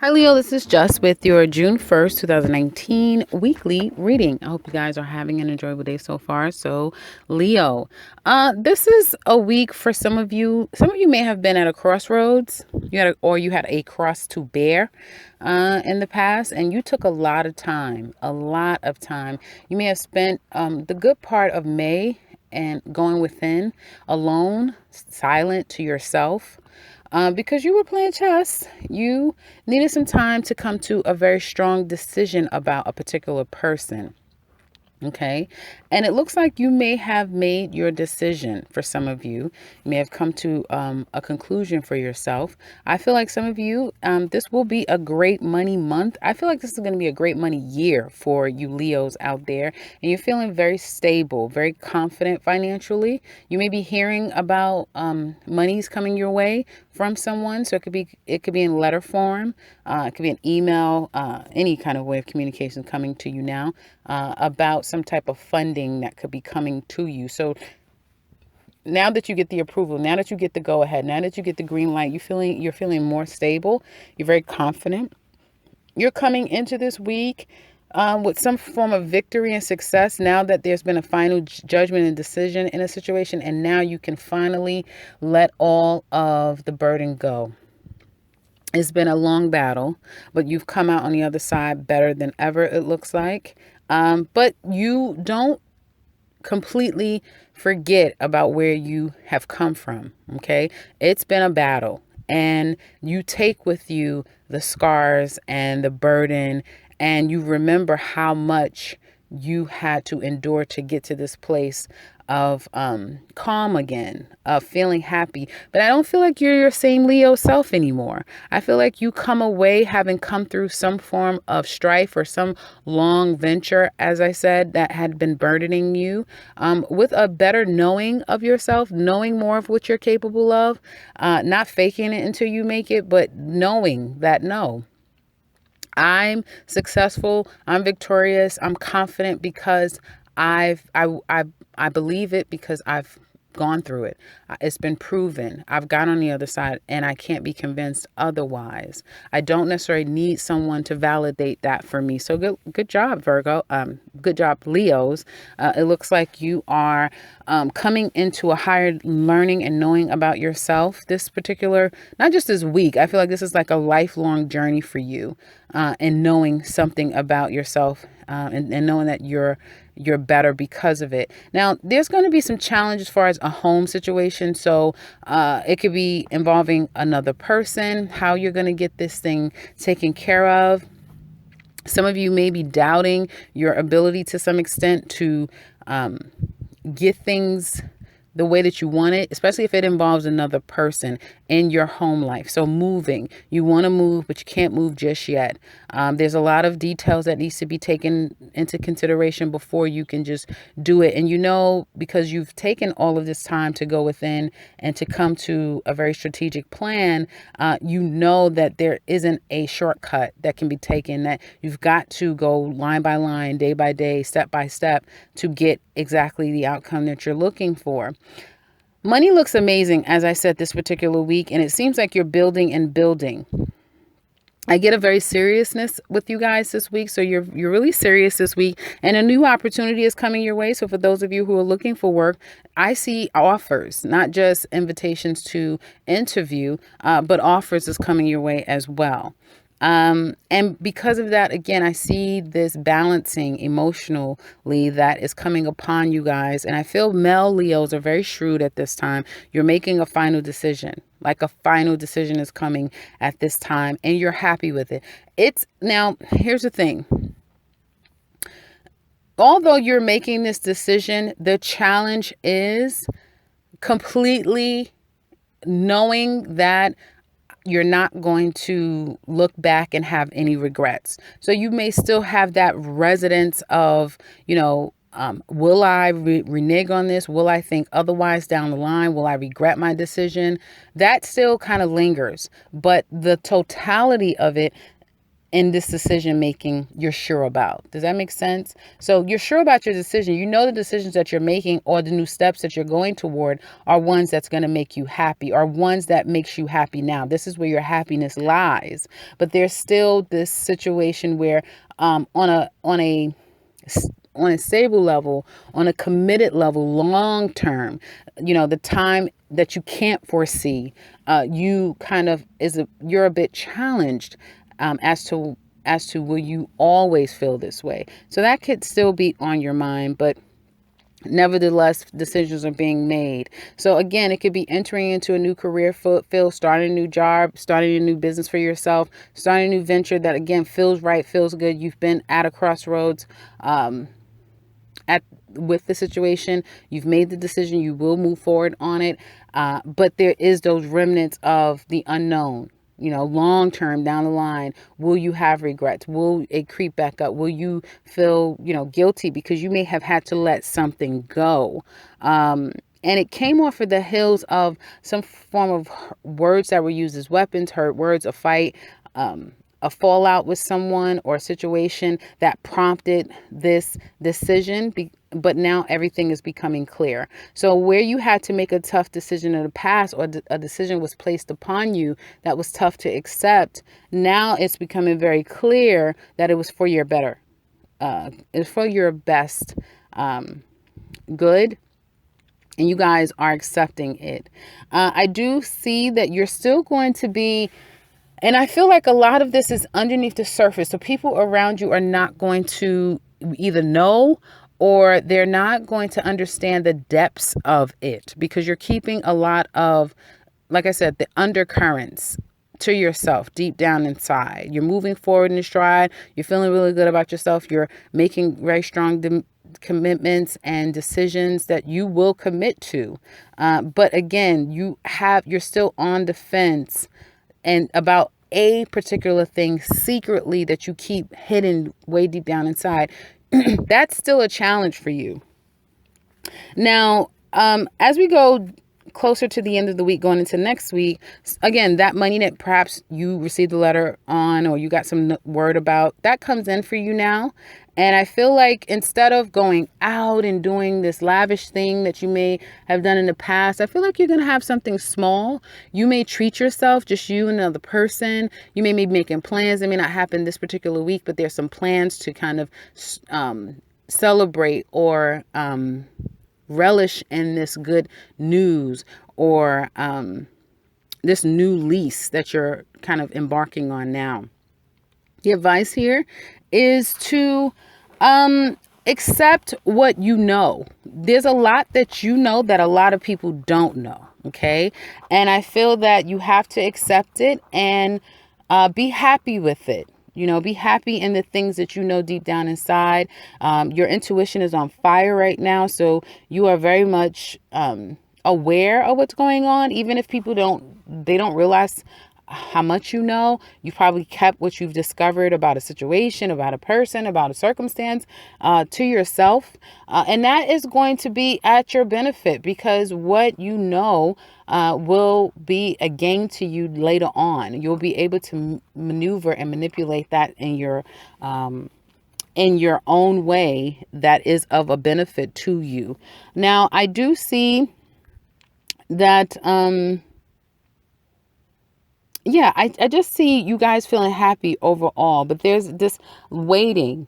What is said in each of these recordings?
Hi, Leo. This is Just with your June 1st, 2019 weekly reading. I hope you guys are having an enjoyable day so far. So, Leo, this is a week for some of you. Some of you may have been at a crossroads. You had a cross to bear in the past, and you took a lot of time. A lot of time. You may have spent the good part of May and going within, alone, silent to yourself. Because you were playing chess, you needed some time to come to a very strong decision about a particular person. Okay. And it looks like you may have made your decision for some of you. You may have come to a conclusion for yourself. I feel like some of you, this will be a great money month. I feel like this is going to be a great money year for you Leos out there. And you're feeling very stable, very confident financially. You may be hearing about monies coming your way from someone. So it could be in letter form. It could be an email, any kind of way of communication coming to you now about some type of funding that could be coming to you. So now that you get the approval, now that you get the go ahead, now that you get the green light, you're feeling more stable. You're very confident. You're coming into this week with some form of victory and success now that there's been a final judgment and decision in a situation, and now you can finally let all of the burden go. It's been a long battle, but you've come out on the other side better than ever, it looks like. But you don't completely forget about where you have come from. Okay. It's been a battle, and you take with you the scars and the burden, and you remember how much you had to endure to get to this place of calm again, of feeling happy. But I don't feel like you're your same Leo self anymore. I feel like you come away having come through some form of strife or some long venture, as I said, that had been burdening you, with a better knowing of yourself, knowing more of what you're capable of, not faking it until you make it, but knowing that no, I'm successful, I'm victorious, I'm confident because I believe it because I've gone through it. It's been proven. I've got on the other side, and I can't be convinced otherwise. I don't necessarily need someone to validate that for me. So good job, Virgo. Good job, Leos. It looks like you are coming into a higher learning and knowing about yourself. This particular, not just this week, I feel like this is like a lifelong journey for you, and knowing something about yourself, and knowing that you're better because of it. Now, there's going to be some challenge as far as a home situation. So it could be involving another person, how you're going to get this thing taken care of. Some of you may be doubting your ability to some extent to get things the way that you want it, especially if it involves another person in your home life. So moving, you want to move, but you can't move just yet. There's a lot of details that needs to be taken into consideration before you can just do it. And because you've taken all of this time to go within and to come to a very strategic plan, that there isn't a shortcut that can be taken, that you've got to go line by line, day by day, step by step to get exactly the outcome that you're looking for. Money looks amazing, as I said, this particular week, and it seems like you're building and building. I get a very seriousness with you guys this week. So you're really serious this week, and a new opportunity is coming your way. So for those of you who are looking for work, I see offers, not just invitations to interview, but offers is coming your way as well. And because of that, again, I see this balancing emotionally that is coming upon you guys. And I feel male Leos are very shrewd at this time. You're making a final decision, like a final decision is coming at this time, and you're happy with it. Now, here's the thing. Although you're making this decision, the challenge is completely knowing that you're not going to look back and have any regrets. So you may still have that residence of, will I renege on this? Will I think otherwise down the line? Will I regret my decision? That still kind of lingers, but the totality of it in this decision making you're sure about. Does that make sense? So you're sure about your decision. You know the decisions that you're making or the new steps that you're going toward are ones that's going to make you happy, or ones that makes you happy now. This is where your happiness lies. But there's still this situation where on a stable level, on a committed level, long term, the time that you can't foresee, you're a bit challenged as to will you always feel this way. So that could still be on your mind, but nevertheless, decisions are being made. So again, it could be entering into a new career field, starting a new job, starting a new business for yourself, starting a new venture that again feels right, feels good. You've been at a crossroads with the situation. You've made the decision. You will move forward on it. But there is those remnants of the unknown. Long term down the line, will you have regrets? Will it creep back up? Will you feel, guilty because you may have had to let something go? And it came off of the heels of some form of words that were used as weapons, hurt words, a fight, a fallout with someone, or a situation that prompted this decision. But now everything is becoming clear. So where you had to make a tough decision in the past, or a decision was placed upon you that was tough to accept, now it's becoming very clear that it was for your better. It's for your best good. And you guys are accepting it. I do see that you're still going to be, and I feel like a lot of this is underneath the surface. So people around you are not going to either know, or they're not going to understand the depths of it, because you're keeping a lot of, like I said, the undercurrents to yourself deep down inside. You're moving forward in stride. You're feeling really good about yourself. You're making very strong commitments and decisions that you will commit to. But again, you're still on the fence and about a particular thing secretly that you keep hidden way deep down inside. That's still a challenge for you. Now, as we go closer to the end of the week, going into next week, again, that money that perhaps you received a letter on, or you got some word about, that comes in for you now. And I feel like instead of going out and doing this lavish thing that you may have done in the past, I feel like you're going to have something small. You may treat yourself, just you and another person. You may be making plans. It may not happen this particular week, but there's some plans to kind of celebrate or relish in this good news, or this new lease that you're kind of embarking on now. The advice here is to accept what you know. There's a lot that you know that a lot of people don't know. Okay. And I feel that you have to accept it and be happy with it. Be happy in the things that you know deep down inside. Your intuition is on fire right now. So you are very much aware of what's going on. Even if people don't realize how much you know, you probably kept what you've discovered about a situation, about a person, about a circumstance to yourself. And that is going to be at your benefit, because what you know will be a gain to you later on. You'll be able to maneuver and manipulate that in your own way that is of a benefit to you. Now, I do see that I just see you guys feeling happy overall, but there's this waiting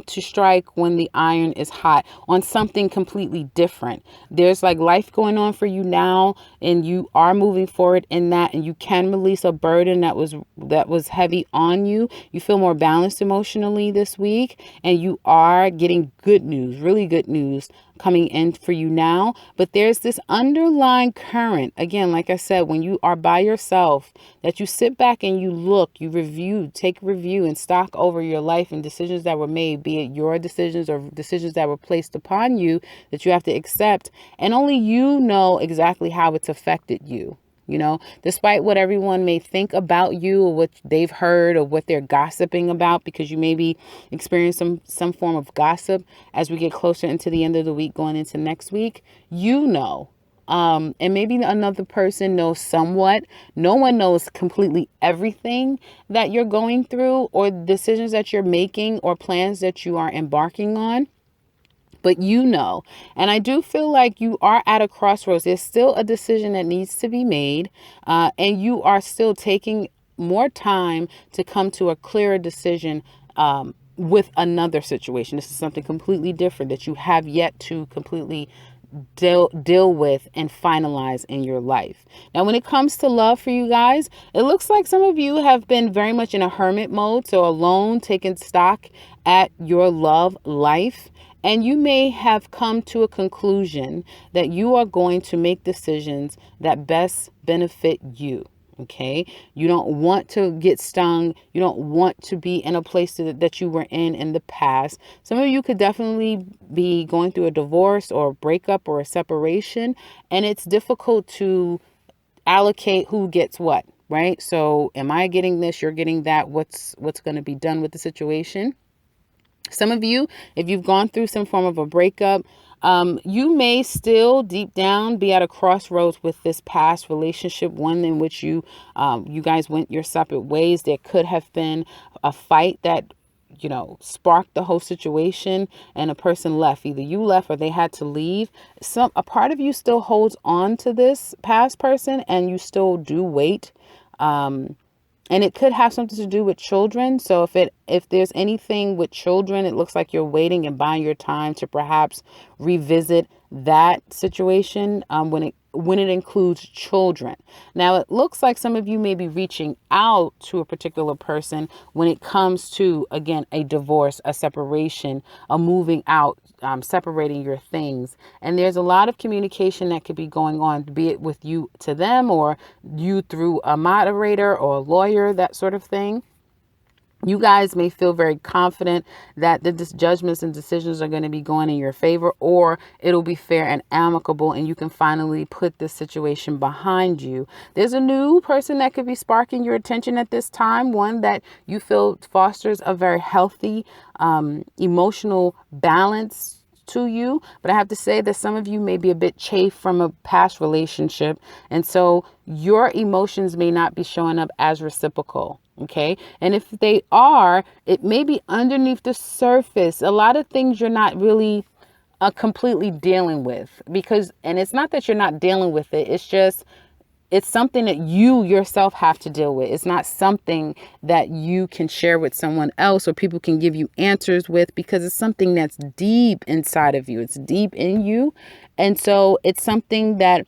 to strike when the iron is hot on something completely different. There's like life going on for you now, and you are moving forward in that, and you can release a burden that was heavy on you. You feel more balanced emotionally this week, and you are getting good news, really good news coming in for you now. But there's this underlying current, again, like I said, when you are by yourself, that you sit back and you look, you review, take review and stock over your life and decisions that were made, be it your decisions or decisions that were placed upon you that you have to accept. And only you know exactly how it's affected you. Despite what everyone may think about you, or what they've heard, or what they're gossiping about, because you may be experiencing some form of gossip as we get closer into the end of the week, going into next week, And maybe another person knows somewhat. No one knows completely everything that you're going through or decisions that you're making or plans that you are embarking on. But you know, and I do feel like you are at a crossroads. There's still a decision that needs to be made, and you are still taking more time to come to a clearer decision with another situation. This is something completely different that you have yet to completely deal with and finalize in your life. Now, when it comes to love for you guys, it looks like some of you have been very much in a hermit mode, so alone, taking stock at your love life. And you may have come to a conclusion that you are going to make decisions that best benefit you. Okay. You don't want to get stung. You don't want to be in a place that you were in the past. Some of you could definitely be going through a divorce or a breakup or a separation, and it's difficult to allocate who gets what, right? So am I getting this? You're getting that. What's going to be done with the situation? Some of you, if you've gone through some form of a breakup, you may still deep down be at a crossroads with this past relationship, one in which you guys went your separate ways. There could have been a fight that, sparked the whole situation and a person left. Either you left or they had to leave. A part of you still holds on to this past person and you still do wait. And it could have something to do with children. So if there's anything with children, it looks like you're waiting and buying your time to perhaps revisit that situation when it includes children. Now, it looks like some of you may be reaching out to a particular person when it comes to, again, a divorce, a separation, a moving out, separating your things. And there's a lot of communication that could be going on, be it with you to them or you through a moderator or a lawyer, that sort of thing. You guys may feel very confident that the judgments and decisions are going to be going in your favor, or it'll be fair and amicable and you can finally put this situation behind you. There's a new person that could be sparking your attention at this time, one that you feel fosters a very healthy emotional balance to you. But I have to say that some of you may be a bit chafed from a past relationship. And so your emotions may not be showing up as reciprocal. Okay. And if they are, it may be underneath the surface. A lot of things you're not really completely dealing with and it's not that you're not dealing with it. It's something that you yourself have to deal with. It's not something that you can share with someone else or people can give you answers with, because it's something that's deep inside of you. It's deep in you. And so it's something that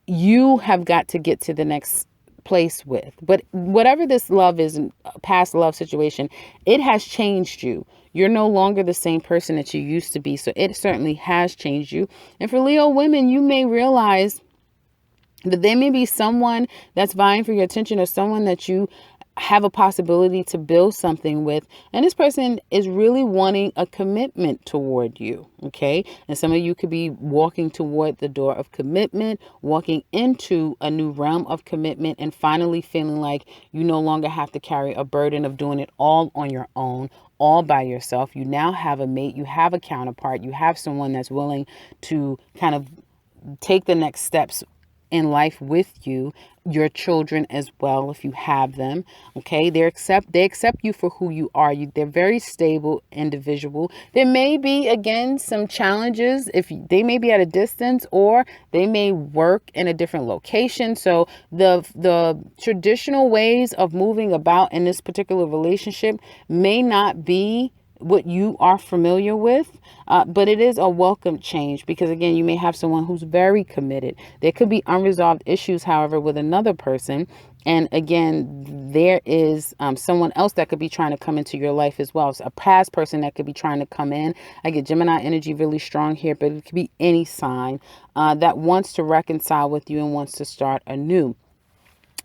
you have got to get to the next place with. But whatever this love is, past love situation, it has changed you. You're no longer the same person that you used to be. So it certainly has changed you. And for Leo women, you may realize that there may be someone that's vying for your attention or someone that you have a possibility to build something with. And this person is really wanting a commitment toward you. Okay. And some of you could be walking toward the door of commitment, walking into a new realm of commitment, and finally feeling like you no longer have to carry a burden of doing it all on your own, all by yourself. You now have a mate, you have a counterpart, you have someone that's willing to kind of take the next steps in life with you, your children as well, if you have them. Okay. They accept you for who you are. They're very stable individual. There may be, again, some challenges if they may be at a distance or they may work in a different location. So the traditional ways of moving about in this particular relationship may not be what you are familiar with, but it is a welcome change because, again, you may have someone who's very committed. There could be unresolved issues, however, with another person. And again, there is someone else that could be trying to come into your life as well. So a past person that could be trying to come in. I get Gemini energy really strong here, but it could be any sign that wants to reconcile with you and wants to start anew.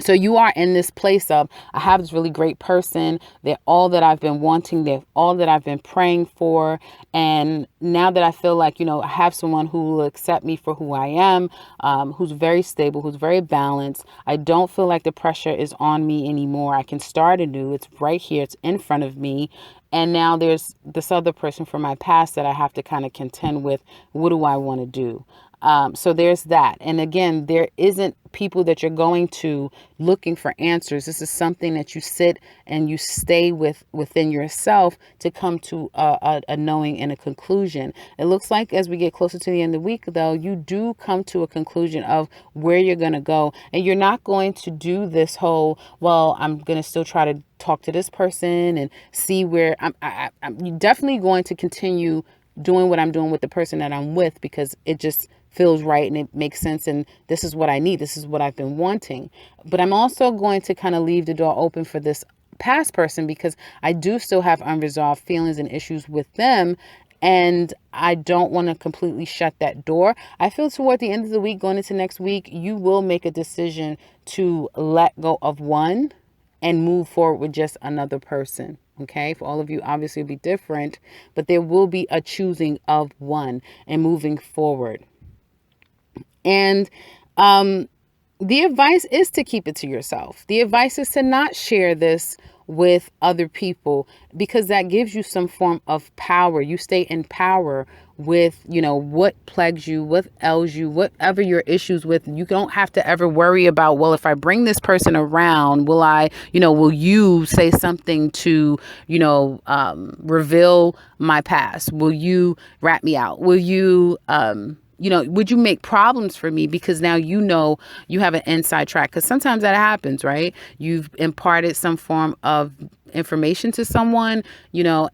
So you are in this place of, I have this really great person. They're all that I've been wanting. They're all that I've been praying for. And now that I feel like, I have someone who will accept me for who I am, who's very stable, who's very balanced. I don't feel like the pressure is on me anymore. I can start anew. It's right here. It's in front of me. And now there's this other person from my past that I have to kind of contend with. What do I want to do? So there's that. And again, there isn't people that you're going to looking for answers. This is something that you sit and you stay within yourself to come to a knowing and a conclusion. It looks like as we get closer to the end of the week, though, you do come to a conclusion of where you're going to go. And you're not going to do this whole, well, I'm going to still try to talk to this person and see where I'm definitely going to continue doing what I'm doing with the person that I'm with, because it just feels right and it makes sense. And this is what I need. This is what I've been wanting. But I'm also going to kind of leave the door open for this past person, because I do still have unresolved feelings and issues with them. And I don't want to completely shut that door. I feel toward the end of the week, going into next week, you will make a decision to let go of one and move forward with just another person. Okay, for all of you, obviously it'll be different, but there will be a choosing of one and moving forward. And the advice is to keep it to yourself. The advice is to not share this with other people, because that gives you some form of power. You stay in power with, what plagues you, what ails you, whatever your issues with. You don't have to ever worry about, well, if I bring this person around, will you say something to, reveal my past? Will you rat me out? Will you, would you make problems for me? Because now you have an inside track. Because sometimes that happens, right? You've imparted some form of information to someone,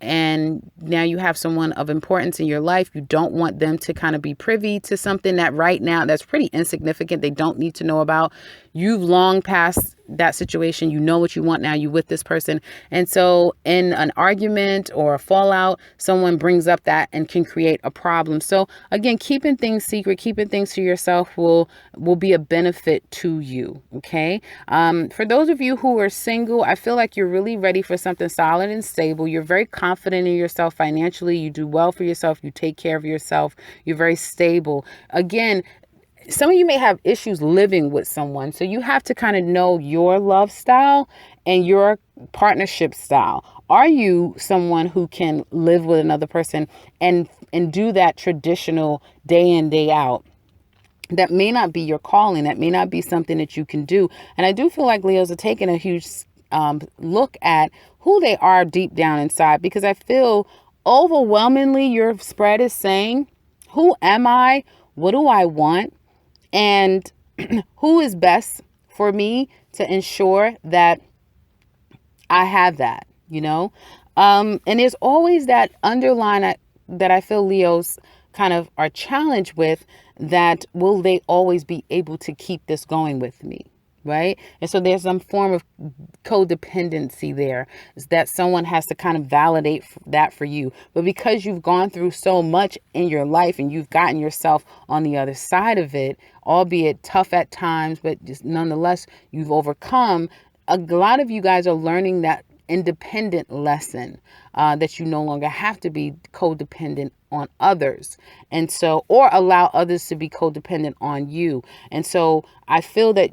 and now you have someone of importance in your life. You don't want them to kind of be privy to something that right now that's pretty insignificant. They don't need to know about. You've long passed that situation. You know what you want now. You with this person. And so in an argument or a fallout, someone brings up that and can create a problem. So again, keeping things secret, keeping things to yourself will be a benefit to you. Okay. For those of you who are single, I feel like you're really ready for something solid and stable. You're very confident in yourself financially. You do well for yourself. You take care of yourself. You're very stable. Again, some of you may have issues living with someone. So you have to kind of know your love style and your partnership style. Are you someone who can live with another person and do that traditional day in, day out? That may not be your calling. That may not be something that you can do. And I do feel like Leos are taking a huge look at who they are deep down inside, because I feel overwhelmingly your spread is saying, who am I? What do I want? And who is best for me to ensure that I have that, and there's always that underline that I feel Leos kind of are challenged with, that will they always be able to keep this going with me? Right. And so there's some form of codependency there, is that someone has to kind of validate that for you. But because you've gone through so much in your life and you've gotten yourself on the other side of it, albeit tough at times, but just nonetheless, you've overcome. A lot of you guys are learning that independent lesson, that you no longer have to be codependent on others. And so, or allow others to be codependent on you. And so I feel that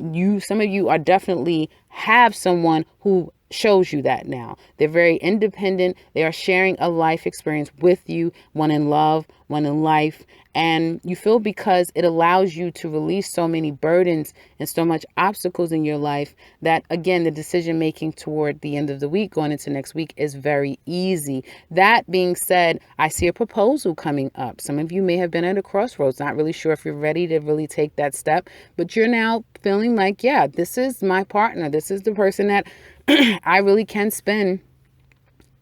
some of you are definitely have someone who shows you that now. They're very independent. They are sharing a life experience with you, one in love, one in life. And you feel, because it allows you to release so many burdens and so much obstacles in your life, that again, the decision making toward the end of the week, going into next week, is very easy. That being said, I see a proposal coming up. Some of you may have been at a crossroads, not really sure if you're ready to really take that step, but you're now feeling like, yeah, this is my partner. This is the person that I really can spend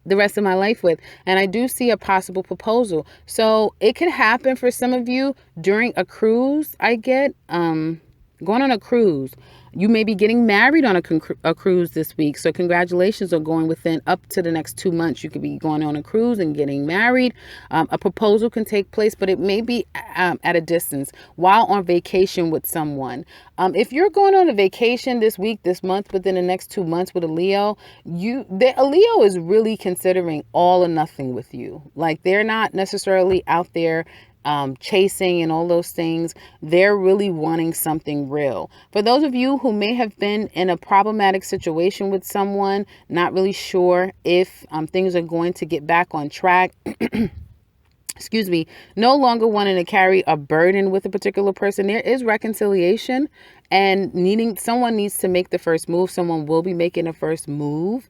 the rest of my life with. And I do see a possible proposal. So it could happen for some of you during a cruise. I get going on a cruise. You may be getting married on a cruise this week. So congratulations are going within up to the next 2 months. You could be going on a cruise and getting married. A proposal can take place, but it may be at a distance while on vacation with someone. If you're going on a vacation this week, this month, within the next 2 months with a Leo, a Leo is really considering all or nothing with you. Like, they're not necessarily out there chasing and all those things. They're really wanting something real. For those of you who may have been in a problematic situation with someone, not really sure if things are going to get back on track, excuse me, no longer wanting to carry a burden with a particular person. There is reconciliation, and someone needs to make the first move. Someone will be making the first move.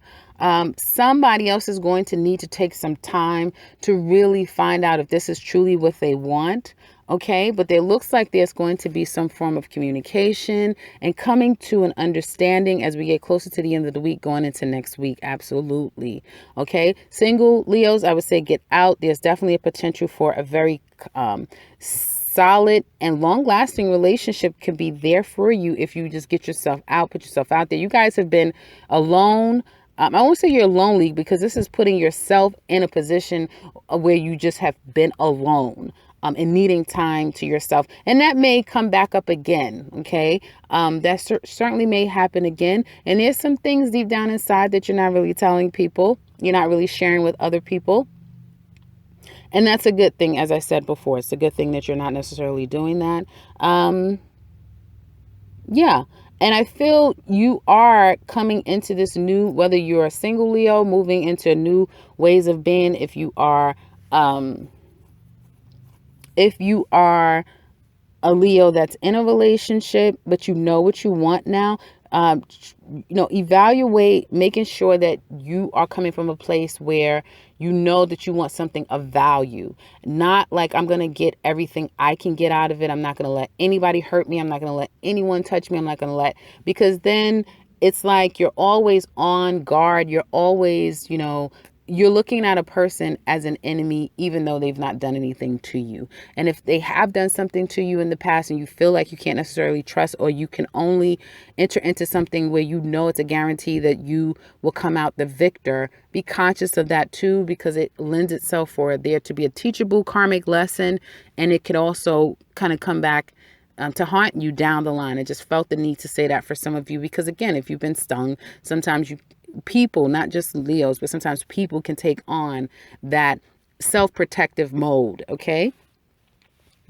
Somebody else is going to need to take some time to really find out if this is truly what they want. Okay, but there looks like there's going to be some form of communication and coming to an understanding as we get closer to the end of the week, going into next week. Absolutely. Okay, single Leos, I would say get out. There's definitely a potential for a very solid and long-lasting relationship can be there for you if you just get yourself out, put yourself out there. You guys have been alone. I won't say you're lonely, because this is putting yourself in a position where you just have been alone. And needing time to yourself. And that may come back up again, okay? That certainly may happen again. And there's some things deep down inside that you're not really telling people. You're not really sharing with other people. And that's a good thing, as I said before. It's a good thing that you're not necessarily doing that. Yeah. And I feel you are coming into this new, whether you're a single Leo, moving into new ways of being, if you are a Leo that's in a relationship, but you know what you want now, evaluate, making sure that you are coming from a place where you know that you want something of value. Not like, I'm going to get everything I can get out of it. I'm not going to let anybody hurt me. I'm not going to let anyone touch me. I'm not going to because then it's like you're always on guard. You're always, you're looking at a person as an enemy, even though they've not done anything to you. And if they have done something to you in the past and you feel like you can't necessarily trust, or you can only enter into something where you know it's a guarantee that you will come out the victor, be conscious of that too, because it lends itself for there to be a teachable karmic lesson. And it can also kind of come back to haunt you down the line. I just felt the need to say that for some of you, because again, if you've been stung, sometimes people, not just Leos, but sometimes people can take on that self-protective mode. Okay.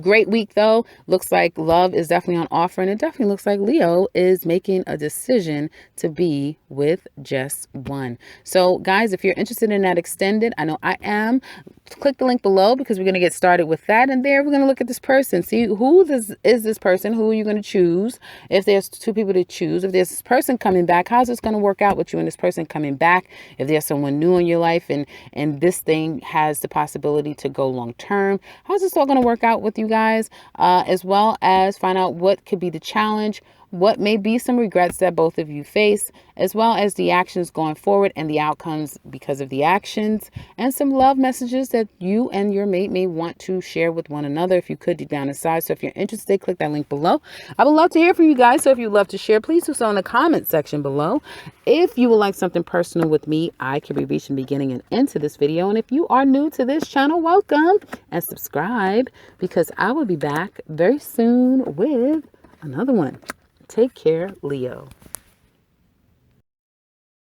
Great week though. Looks like love is definitely on offer, and it definitely looks like Leo is making a decision to be with just one. So guys, if you're interested in that extended, I know I am, click the link below, because we're going to get started with that. And there we're going to look at this person, see who is this person, who are you going to choose? If there's two people to choose, if there's this person coming back, how's this going to work out with you and this person coming back? If there's someone new in your life and this thing has the possibility to go long term, how's this all going to work out with you guys? As well as find out what could be the challenge, what may be some regrets that both of you face, as well as the actions going forward and the outcomes because of the actions, and some love messages that you and your mate may want to share with one another, if you could, deep down inside. So if you're interested, click that link below. I would love to hear from you guys. So if you'd love to share, please do so in the comment section below. If you would like something personal with me, I can be reached in the beginning and end to this video. And if you are new to this channel, welcome and subscribe, because I will be back very soon with another one. Take care, Leo.